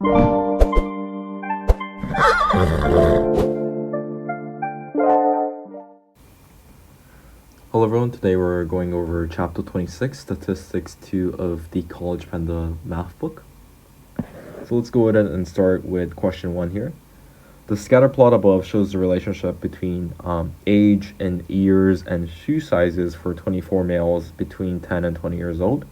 Hello everyone, today we're going over chapter 26, statistics 2 of the College Panda math book. So let's go ahead and start with question 1 here. The scatter plot above shows the relationship between age and ears and shoe sizes for 24 males between 10 and 20 years old.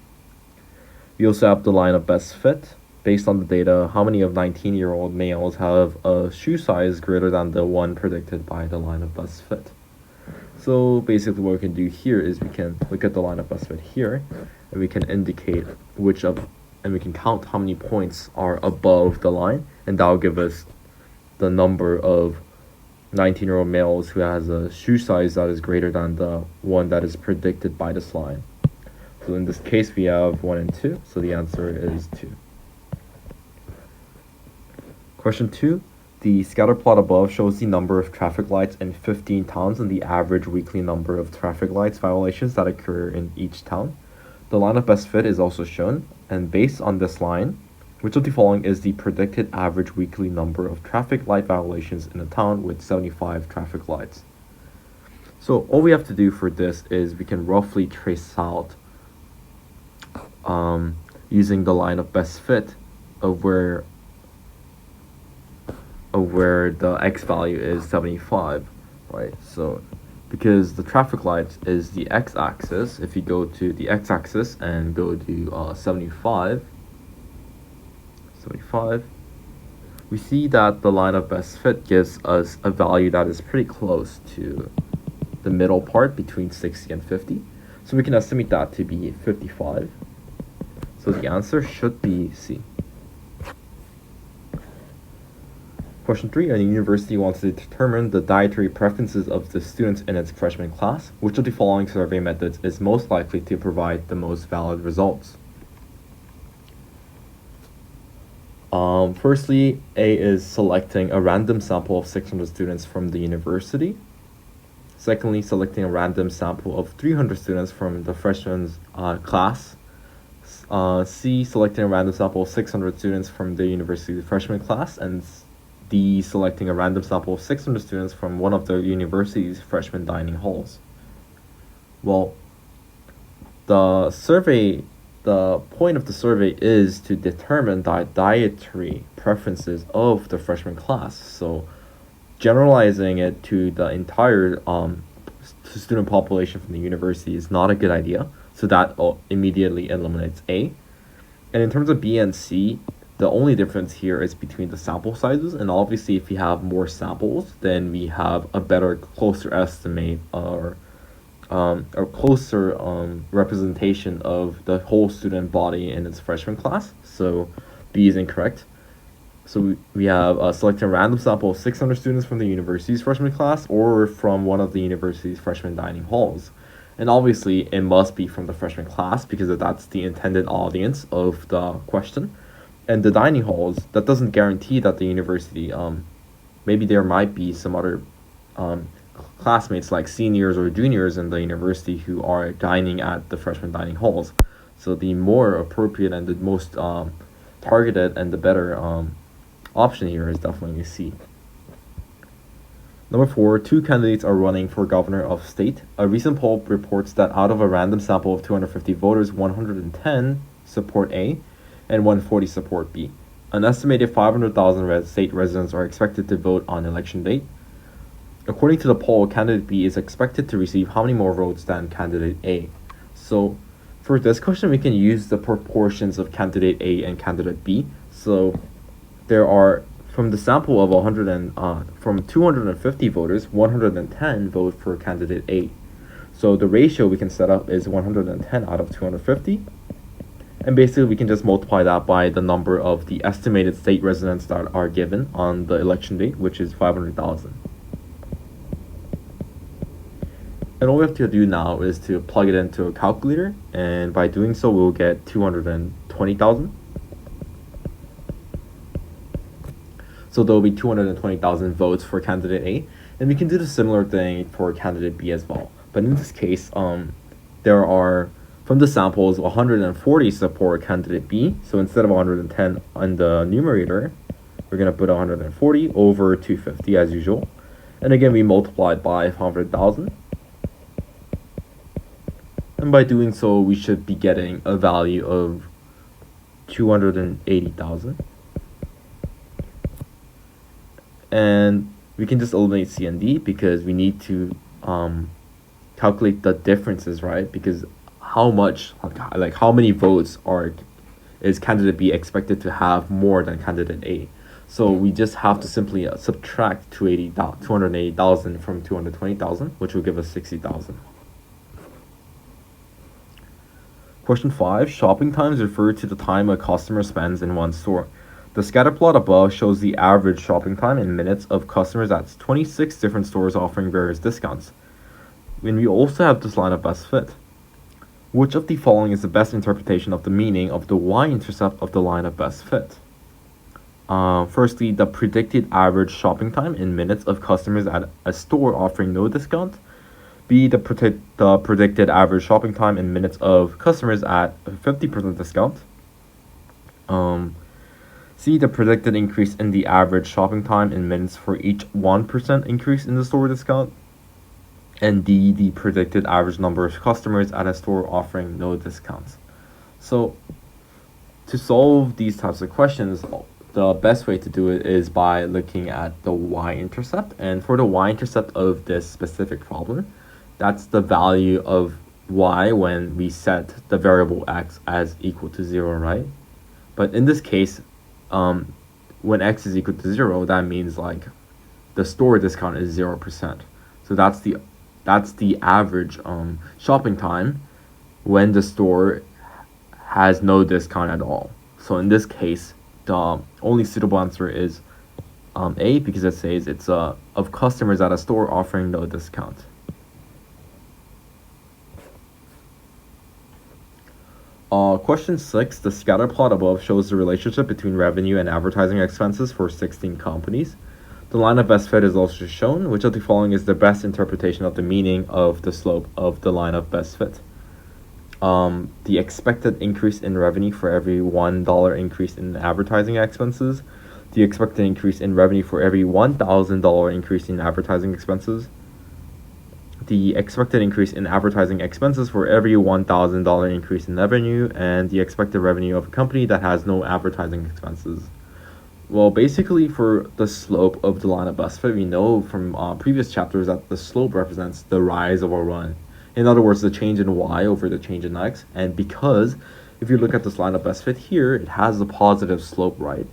We also have the line of best fit. Based on the data, how many of 19-year-old males have a shoe size greater than the one predicted by the line of best fit? So basically what we can do here is we can look at the line of best fit here, and we can indicate and we can count how many points are above the line, and that will give us the number of 19-year-old males who has a shoe size that is greater than the one that is predicted by this line. So in this case we have 1 and 2, so the answer is 2. Question 2. The scatter plot above shows the number of traffic lights in 15 towns and the average weekly number of traffic lights violations that occur in each town. The line of best fit is also shown, and based on this line, which of the following is the predicted average weekly number of traffic light violations in a town with 75 traffic lights? So all we have to do for this is we can roughly trace out using the line of best fit of where the x value is 75, right? So because the traffic light is the x-axis, if you go to the x-axis and go to 75, we see that the line of best fit gives us a value that is pretty close to the middle part between 60 and 50. So we can estimate that to be 55. So the answer should be C. Question 3. A university wants to determine the dietary preferences of the students in its freshman class. Which of the following survey methods is most likely to provide the most valid results? Firstly, A is selecting a random sample of 600 students from the university. Secondly, selecting a random sample of 300 students from the freshman's class. C, selecting a random sample of 600 students from the university's freshman class. And D, selecting a random sample of 600 students from one of the university's freshman dining halls. Well, the point of the survey is to determine the dietary preferences of the freshman class. So generalizing it to the entire student population from the university is not a good idea. So that immediately eliminates A. And in terms of B and C, the only difference here is between the sample sizes, and obviously if we have more samples, then we have a better, closer estimate or closer representation of the whole student body in its freshman class. So B is incorrect. So we have selecting a random sample of 600 students from the university's freshman class or from one of the university's freshman dining halls. And obviously it must be from the freshman class because that's the intended audience of the question. And the dining halls, that doesn't guarantee that the university, maybe there might be some other classmates like seniors or juniors in the university who are dining at the freshman dining halls. So the more appropriate and the most targeted and the better option here is definitely C. Number 4, 2 candidates are running for governor of state. A recent poll reports that out of a random sample of 250 voters, 110 support A and 140 support B. An estimated 500,000 state residents are expected to vote on election date. According to the poll, candidate B is expected to receive how many more votes than candidate A? So for this question, we can use the proportions of candidate A and candidate B. So there are, from the sample of from 250 voters, 110 vote for candidate A. So the ratio we can set up is 110 out of 250. And basically we can just multiply that by the number of the estimated state residents that are given on the election date, which is 500,000. And all we have to do now is to plug it into a calculator, and by doing so we'll get 220,000. So there will be 220,000 votes for candidate A, and we can do the similar thing for candidate B as well. But in this case, there are From the samples, 140 support candidate B. So instead of 110 on the numerator, we're going to put 140 over 250 as usual. And again, we multiplied by 500,000. And by doing so, we should be getting a value of 280,000. And we can just eliminate C and D because we need to calculate the differences, right? Because how much, like how many votes is candidate B expected to have more than candidate A? So we just have to simply subtract 280,000 from 220,000, which will give us 60,000. Question 5. Shopping times refer to the time a customer spends in one store. The scatter plot above shows the average shopping time in minutes of customers at 26 different stores offering various discounts. And we also have this line of best fit. Which of the following is the best interpretation of the meaning of the y-intercept of the line of best fit? Firstly, the predicted average shopping time in minutes of customers at a store offering no discount. B, the predicted average shopping time in minutes of customers at a 50% discount. C, the predicted increase in the average shopping time in minutes for each 1% increase in the store discount. And D, the predicted average number of customers at a store offering no discounts. So to solve these types of questions, the best way to do it is by looking at the y-intercept. And for the y-intercept of this specific problem, that's the value of y when we set the variable x as equal to 0, right? But in this case, when x is equal to 0, that means like the store discount is 0%. So that's the average shopping time when the store has no discount at all. So in this case, the only suitable answer is A, because it says it's of customers at a store offering no discount. Question 6, the scatter plot above shows the relationship between revenue and advertising expenses for 16 companies. The line of best fit is also shown. Which of the following is the best interpretation of the meaning of the slope of the line of best fit? The expected increase in revenue for every $1 increase in advertising expenses, the expected increase in revenue for every $1,000 increase in advertising expenses, the expected increase in advertising expenses for every $1,000 increase in revenue, and the expected revenue of a company that has no advertising expenses. Well, basically for the slope of the line of best fit, we know from previous chapters that the slope represents the rise of a run. In other words, the change in y over the change in x. And because if you look at this line of best fit here, it has a positive slope, right?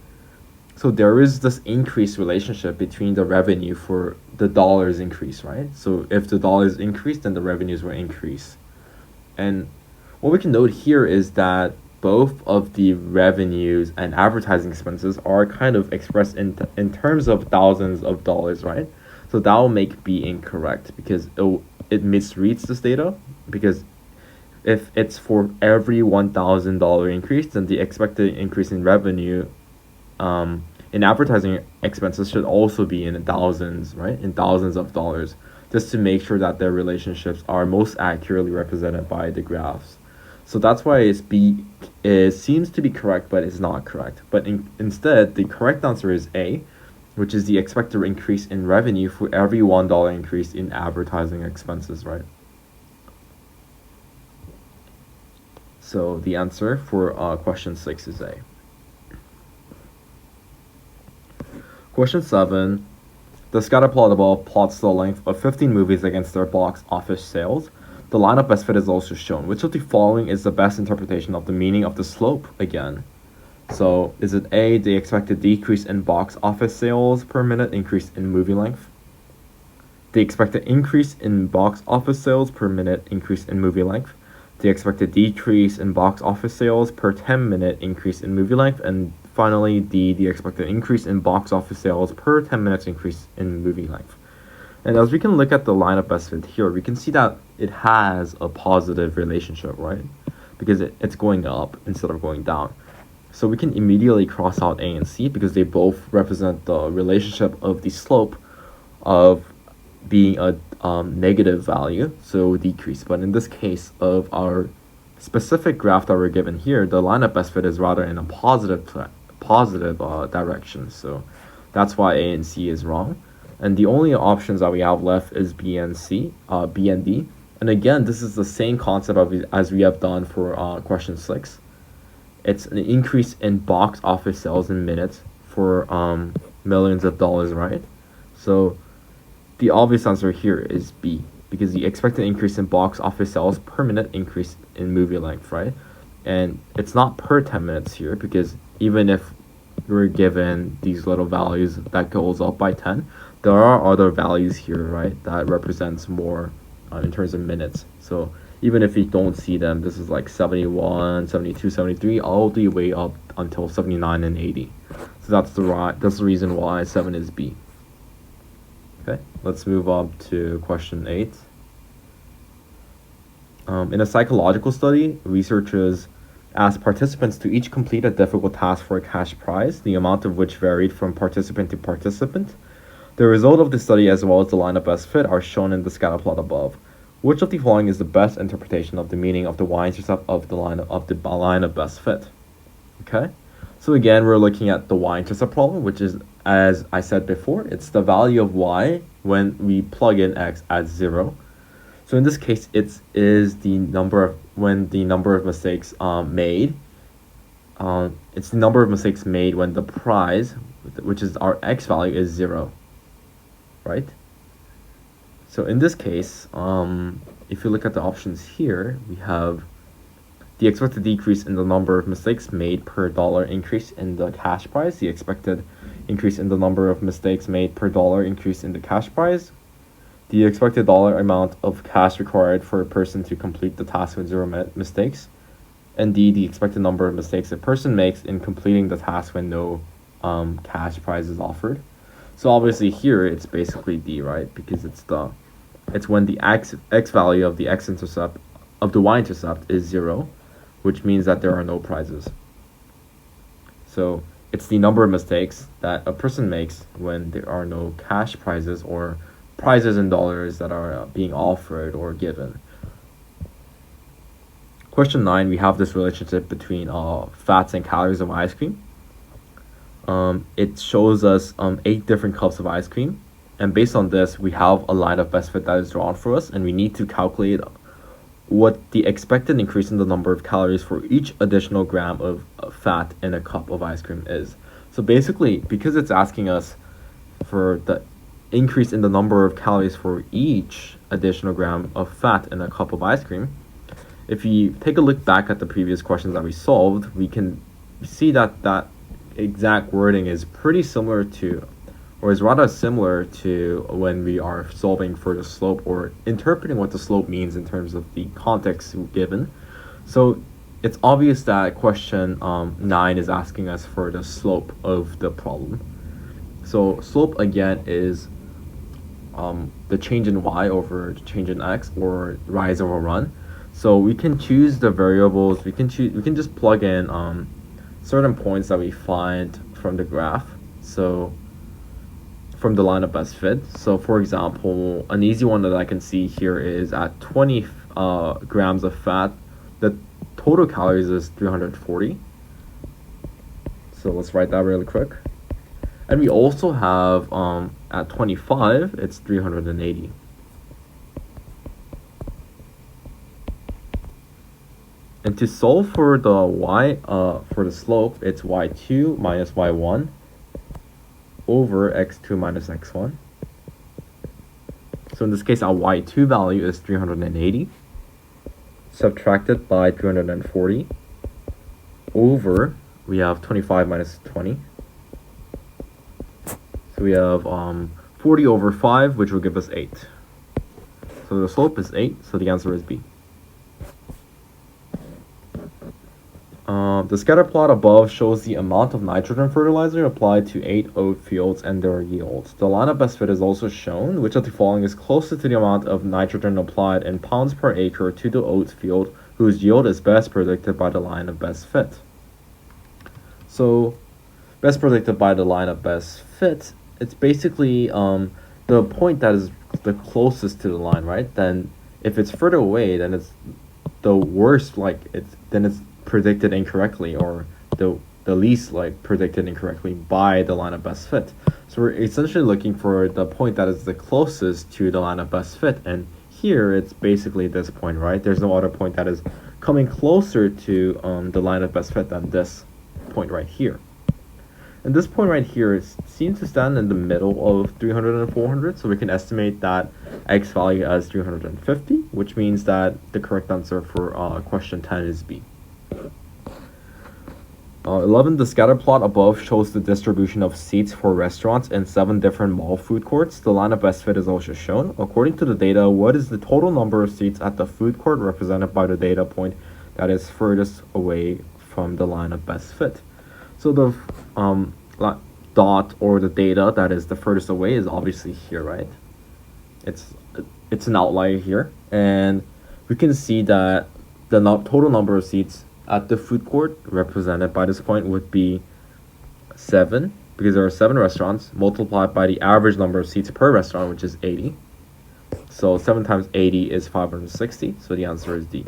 So there is this increased relationship between the revenue for the dollars increase, right? So if the dollars increase, then the revenues will increase. And what we can note here is that both of the revenues and advertising expenses are kind of expressed in terms of thousands of dollars, right? So that will make B incorrect because it misreads this data, because if it's for every $1,000 increase, then the expected increase in revenue in advertising expenses should also be in thousands, right? In thousands of dollars, just to make sure that their relationships are most accurately represented by the graphs. So that's why it seems to be correct, but it's not correct. But instead, the correct answer is A, which is the expected increase in revenue for every $1 increase in advertising expenses, right? So the answer for question 6 is A. Question 7, the scatter plot above plots the length of 15 movies against their box office sales. The line of best fit is also shown. Which of the following is the best interpretation of the meaning of the slope again? So is it A, the expected decrease in box office sales per minute increase in movie length? The expected increase in box office sales per minute increase in movie length? The expected decrease in box office sales per 10-minute increase in movie length? And finally, D, the expected increase in box office sales per 10 minutes increase in movie length. And as we can look at the line of best fit here, we can see that it has a positive relationship, right? Because it's going up instead of going down. So we can immediately cross out A and C because they both represent the relationship of the slope of being a negative value, so decrease. But in this case of our specific graph that we're given here, the line of best fit is rather in a positive direction. So that's why A and C is wrong. And the only options that we have left is B and D. And again, this is the same concept as we have done for question 6. It's an increase in box office sales in minutes for millions of dollars, right? So the obvious answer here is B, because the expected increase in box office sales per minute increase in movie length, right? And it's not per 10 minutes here, because even if we're given these little values that goes up by 10, there are other values here, right, that represents more in terms of minutes. So even if we don't see them, this is like 71, 72, 73, all the way up until 79 and 80. So that's the reason why 7 is B. Okay, let's move on to question 8. In a psychological study, researchers asked participants to each complete a difficult task for a cash prize, the amount of which varied from participant to participant. The result of the study, as well as the line of best fit, are shown in the scatter plot above. Which of the following is the best interpretation of the meaning of the y-intercept of the line of best fit? Okay, so again, we're looking at the y-intercept problem, which is, as I said before, it's the value of y when we plug in x at 0. So in this case, it is the number of mistakes made. It's the number of mistakes made when the prize, which is our x value, is 0. Right? So in this case, if you look at the options here, we have the expected decrease in the number of mistakes made per dollar increase in the cash prize, the expected increase in the number of mistakes made per dollar increase in the cash prize, the expected dollar amount of cash required for a person to complete the task with 0 mistakes, and D, the expected number of mistakes a person makes in completing the task when no cash prize is offered. So obviously here it's basically D, right? Because it's when the x value of the x-intercept of the y-intercept is 0, which means that there are no prizes. So it's the number of mistakes that a person makes when there are no cash prizes or prizes in dollars that are being offered or given. Question 9, we have this relationship between fats and calories of ice cream. It shows us 8 different cups of ice cream, and based on this, we have a line of best fit that is drawn for us, and we need to calculate what the expected increase in the number of calories for each additional gram of fat in a cup of ice cream is. So basically, because it's asking us for the increase in the number of calories for each additional gram of fat in a cup of ice cream, if you take a look back at the previous questions that we solved, we can see that that exact wording is pretty similar to, or is rather similar to, when we are solving for the slope or interpreting what the slope means in terms of the context given. So it's obvious that question 9 is asking us for the slope of the problem. So slope again is the change in y over change in x, or rise over run. So we can choose the variables. We can just plug in certain points that we find from the graph, so from the line of best fit. So for example, an easy one that I can see here is at 20 grams of fat, the total calories is 340. So let's write that really quick. And we also have at 25, it's 380. And to solve for the y, for the slope, it's y2 minus y1 over x2 minus x1. So in this case, our y2 value is 380, subtracted by 340, over, we have 25 minus 20. So we have 40 over 5, which will give us 8. So the slope is 8, so the answer is B. The scatter plot above shows the amount of nitrogen fertilizer applied to 8 oat fields and their yields. The line of best fit is also shown. Which of the following is closest to the amount of nitrogen applied in pounds per acre to the oat field, whose yield is best predicted by the line of best fit? So, best predicted by the line of best fit, it's basically the point that is the closest to the line, right? Then if it's further away, then it's the worst, like it's predicted incorrectly, or the least like predicted incorrectly by the line of best fit. So we're essentially looking for the point that is the closest to the line of best fit, and here it's basically this point, right? There's no other point that is coming closer to the line of best fit than this point right here. And this point right here seems to stand in the middle of 300 and 400, so we can estimate that x value as 350, which means that the correct answer for question 10 is B. 11. The scatter plot above shows the distribution of seats for restaurants in 7 different mall food courts. The line of best fit is also shown. According to the data, what is the total number of seats at the food court represented by the data point that is furthest away from the line of best fit? So the dot, or the data that is the furthest away, is obviously here, right? It's an outlier here, and we can see that the total number of seats at the food court represented by this point would be 7, because there are 7 restaurants, multiplied by the average number of seats per restaurant, which is 80. So 7 times 80 is 560, so the answer is D.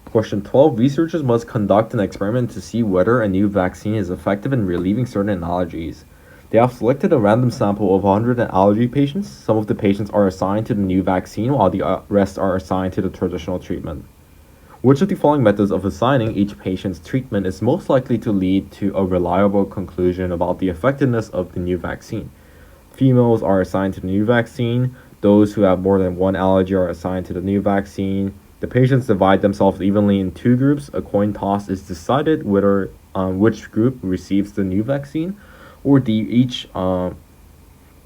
Question 12. Researchers must conduct an experiment to see whether a new vaccine is effective in relieving certain allergies. They have selected a random sample of 100 allergy patients. Some of the patients are assigned to the new vaccine, while the rest are assigned to the traditional treatment. Which of the following methods of assigning each patient's treatment is most likely to lead to a reliable conclusion about the effectiveness of the new vaccine? Females are assigned to the new vaccine. Those who have more than one allergy are assigned to the new vaccine. The patients divide themselves evenly in 2 groups. A coin toss is decided whether which group receives the new vaccine, or each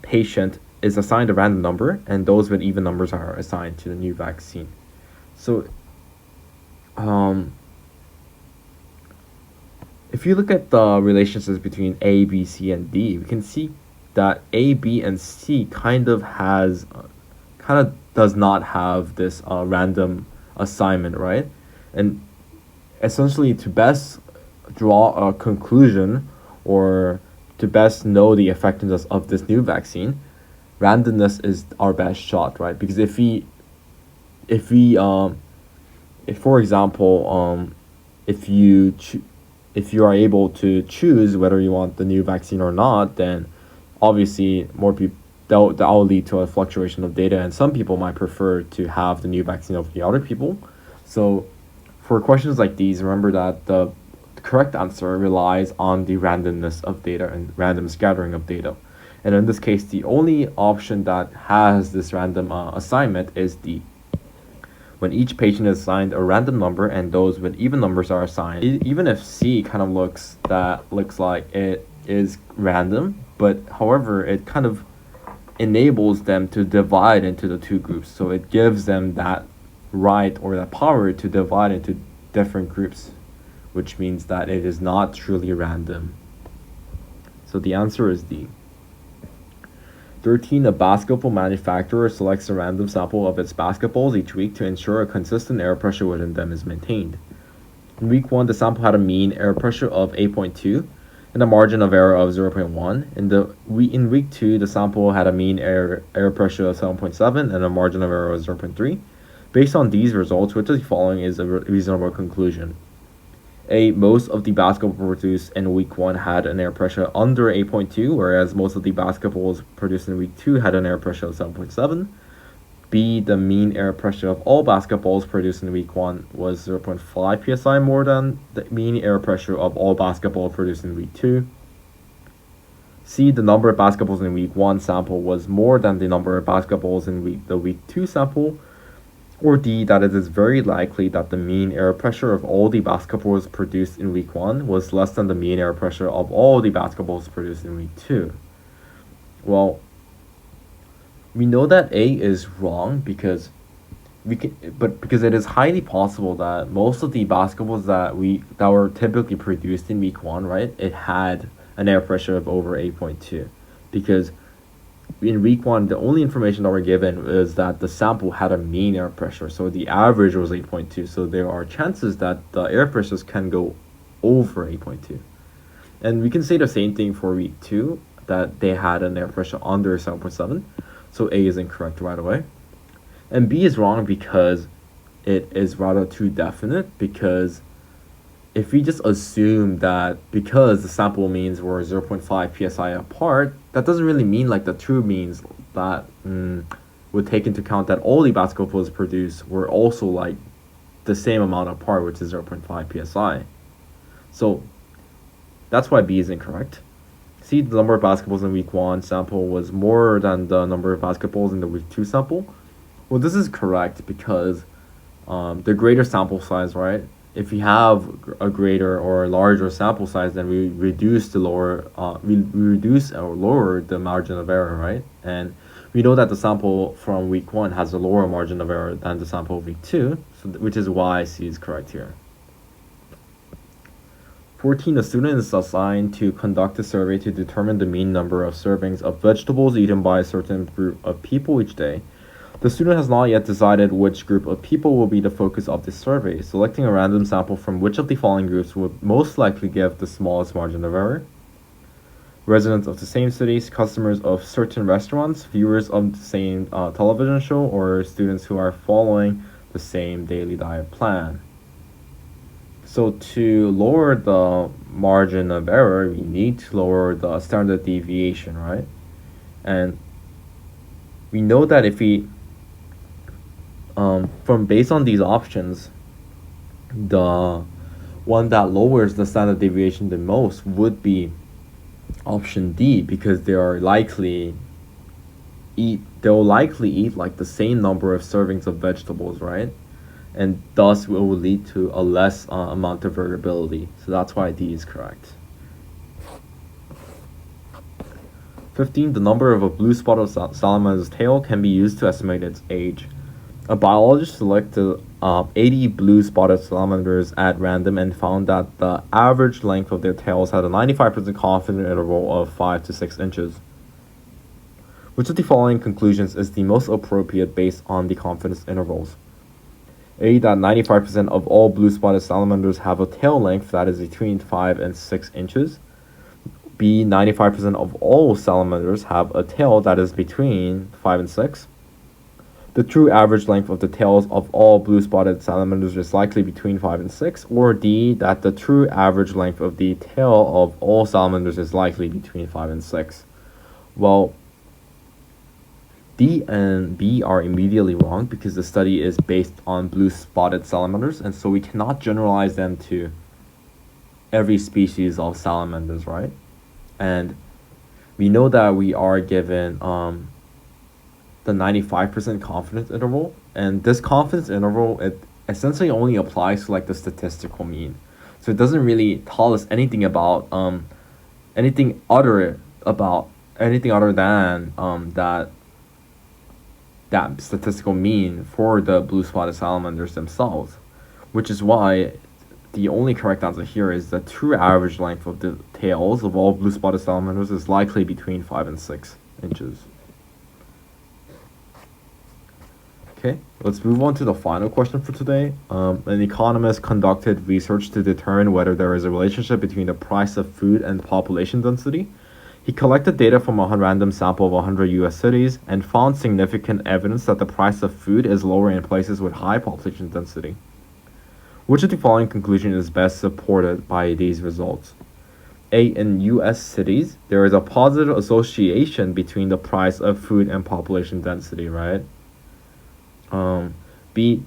patient is assigned a random number, and those with even numbers are assigned to the new vaccine. So if you look at the relationships between A, B, C, and D, we can see that A, B, and C kind of does not have this random assignment, right? And essentially, to best draw a conclusion, or to best know the effectiveness of this new vaccine, randomness is our best shot, right? Because if for example, if you are able to choose whether you want the new vaccine or not, then obviously more people, that will lead to a fluctuation of data, and some people might prefer to have the new vaccine over the other people. So for questions like these, remember that the correct answer relies on the randomness of data and random scattering of data. And in this case, the only option that has this random assignment is D. When each patient is assigned a random number and those with even numbers are assigned, even if C kind of looks like it is random, but however, it kind of enables them to divide into the 2 groups. So it gives them that right, or that power, to divide into different groups, which means that it is not truly random. So the answer is D. 13. A basketball manufacturer selects a random sample of its basketballs each week to ensure a consistent air pressure within them is maintained. In week 1, the sample had a mean air pressure of 8.2 and a margin of error of 0.1. In week 2, the sample had a mean air pressure of 7.7 and a margin of error of 0.3. Based on these results, which of the following is a reasonable conclusion? A. Most of the basketballs produced in week 1 had an air pressure under 8.2, whereas most of the basketballs produced in week 2 had an air pressure of 7.7. B. The mean air pressure of all basketballs produced in week 1 was 0.5 psi more than the mean air pressure of all basketballs produced in week 2. C. The number of basketballs in week 1 sample was more than the number of basketballs in the week 2 sample. Or D. That it is very likely that the mean air pressure of all the basketballs produced in week 1 was less than the mean air pressure of all the basketballs produced in week 2. Well, we know that A is wrong because it is highly possible that most of the basketballs that were typically produced in week 1, right, it had an air pressure of over 8.2, because in week 1, the only information that we're given is that the sample had a mean air pressure, so the average was 8.2. So there are chances that the air pressures can go over 8.2. And we can say the same thing for week 2, that they had an air pressure under 7.7. So A is incorrect right away. And B is wrong because it is rather too definite, because if we just assume that because the sample means were 0.5 psi apart, that doesn't really mean like the true means that would take into account that all the basketball players produced were also like the same amount apart, which is 0.5 psi. So that's why B is incorrect. C, the number of basketballs in week 1 sample was more than the number of basketballs in the week 2 sample. Well, this is correct because the greater sample size, right? If we have a greater or larger sample size, then we reduce the we reduce or lower the margin of error, right? And we know that the sample from week 1 has a lower margin of error than the sample of week 2, so which is why C is correct here. 14. A student is assigned to conduct a survey to determine the mean number of servings of vegetables eaten by a certain group of people each day. The student has not yet decided which group of people will be the focus of this survey. Selecting a random sample from which of the following groups would most likely give the smallest margin of error? Residents of the same cities, customers of certain restaurants, viewers of the same television show, or students who are following the same daily diet plan. So to lower the margin of error, we need to lower the standard deviation, right? And we know that if we based on these options, the one that lowers the standard deviation the most would be option D, because they'll likely eat like the same number of servings of vegetables, right? And thus it will lead to a less amount of variability. So that's why D is correct. 15. The number of a blue spotted salamander's tail can be used to estimate its age. A biologist selected 80 blue spotted salamanders at random and found that the average length of their tails had a 95% confidence interval of 5 to 6 inches. Which of the following conclusions is the most appropriate based on the confidence intervals? A, that 95% of all blue spotted salamanders have a tail length that is between 5 and 6 inches. B, 95% of all salamanders have a tail that is between 5 and 6. The true average length of the tails of all blue spotted salamanders is likely between 5 and 6. Or D, that the true average length of the tail of all salamanders is likely between 5 and 6. Well, D and B are immediately wrong because the study is based on blue spotted salamanders, and so we cannot generalize them to every species of salamanders, right? And we know that we are given the 95% confidence interval, and this confidence interval, it essentially only applies to like the statistical mean. So it doesn't really tell us anything about anything other than that statistical mean for the blue spotted salamanders themselves, which is why the only correct answer here is the true average length of the tails of all blue spotted salamanders is likely between 5 and 6 inches. Okay, let's move on to the final question for today. An economist conducted research to determine whether there is a relationship between the price of food and population density. He collected data from a random sample of 100 US cities and found significant evidence that the price of food is lower in places with high population density. Which of the following conclusion is best supported by these results? A, in US cities, there is a positive association between the price of food and population density, right? B,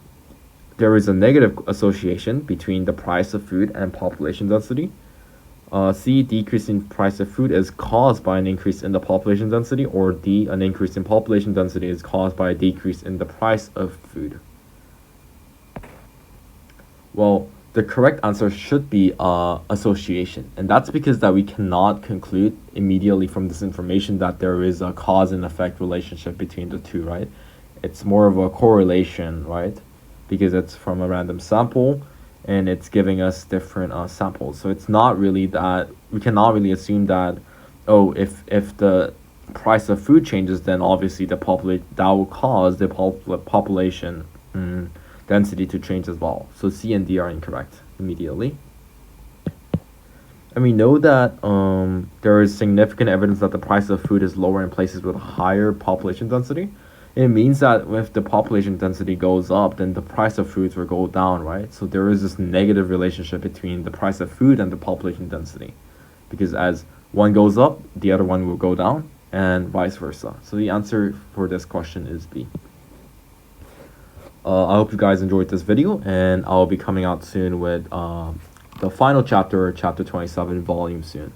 there is a negative association between the price of food and population density. C, decrease in price of food is caused by an increase in the population density. Or D, an increase in population density is caused by a decrease in the price of food. Well, the correct answer should be association, and that's because that we cannot conclude immediately from this information that there is a cause and effect relationship between the two, right? It's more of a correlation, right? Because it's from a random sample and it's giving us different samples. So it's not really that, we cannot really assume that, oh, if the price of food changes, then obviously that will cause the population density to change as well. So C and D are incorrect immediately. And we know that there is significant evidence that the price of food is lower in places with higher population density. it means that if the population density goes up, then the price of foods will go down, right? So there is this negative relationship between the price of food and the population density, because as one goes up, the other one will go down, and vice versa. So the answer for this question is B. I hope you guys enjoyed this video, and I'll be coming out soon with the final chapter, chapter 27, volume soon.